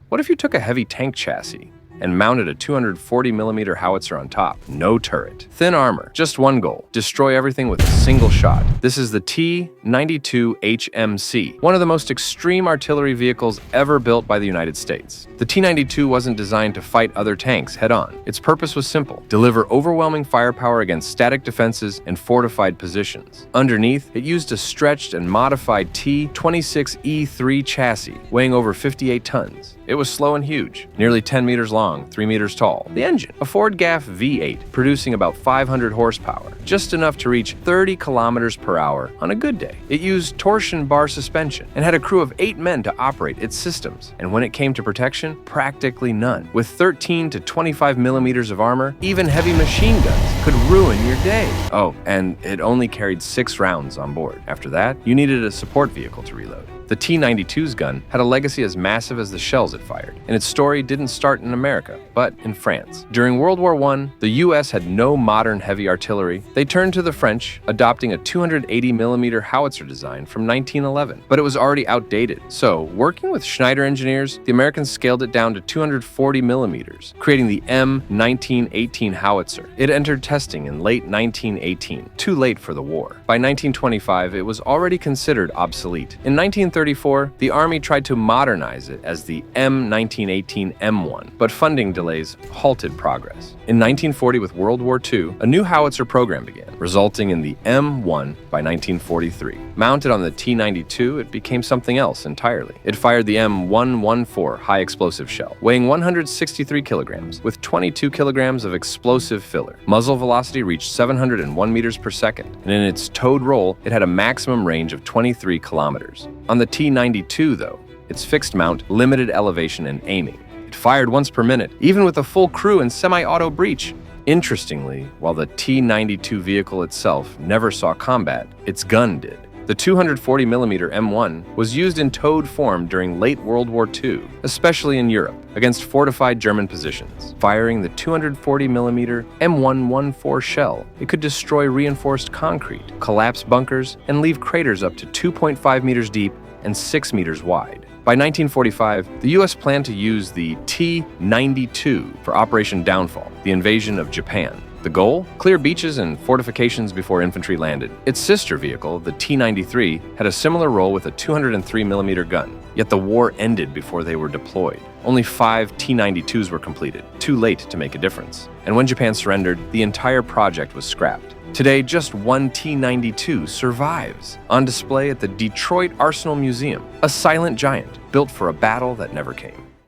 What if you took a heavy tank chassis and mounted a 240mm howitzer on top? No turret. Thin armor. Just one goal: destroy everything with a single shot. This is the T92 HMC, one of the most extreme artillery vehicles ever built by the United States. The T92 wasn't designed to fight other tanks head-on. Its purpose was simple: deliver overwhelming firepower against static defenses and fortified positions. Underneath, it used a stretched and modified T26E3 chassis, weighing over 58 tons. It was slow and huge, nearly 10 meters long, 3 meters tall. The engine, a Ford GAF V8, producing about 500 horsepower, just enough to reach 30 kilometers per hour on a good day. It used torsion bar suspension and had a crew of 8 men to operate its systems. And when it came to protection, practically none. With 13 to 25 millimeters of armor, even heavy machine guns could ruin your day. Oh, and it only carried 6 rounds on board. After that, you needed a support vehicle to reload. The T-92's gun had a legacy as massive as the shells it fired, and its story didn't start in America, but in France. During World War I, the US had no modern heavy artillery. They turned to the French, adopting a 280mm howitzer design from 1911, but it was already outdated. So, working with Schneider engineers, the Americans scaled it down to 240mm, creating the M1918 howitzer. It entered testing in late 1918, too late for the war. By 1925, it was already considered obsolete. In 1934, the Army tried to modernize it as the M1918 M1, but funding delays halted progress. In 1940, with World War II, a new howitzer program began, resulting in the M1 by 1943. Mounted on the T-92, it became something else entirely. It fired the M114 high-explosive shell, weighing 163 kilograms, with 22 kilograms of explosive filler. Muzzle velocity reached 701 meters per second, and in its towed roll, it had a maximum range of 23 kilometers. On the T-92, though, its fixed mount limited elevation and aiming. It fired once per minute, even with a full crew and semi-auto breach. Interestingly, while the T-92 vehicle itself never saw combat, its gun did. The 240mm M1 was used in towed form during late World War II, especially in Europe, against fortified German positions. Firing the 240mm M114 shell, it could destroy reinforced concrete, collapse bunkers, and leave craters up to 2.5 meters deep and 6 meters wide. By 1945, the US planned to use the T-92 for Operation Downfall, the invasion of Japan. The goal? Clear beaches and fortifications before infantry landed. Its sister vehicle, the T-93, had a similar role with a 203mm gun, yet the war ended before they were deployed. Only 5 T-92s were completed, too late to make a difference. And when Japan surrendered, the entire project was scrapped. Today, just one T-92 survives, on display at the Detroit Arsenal Museum, a silent giant built for a battle that never came.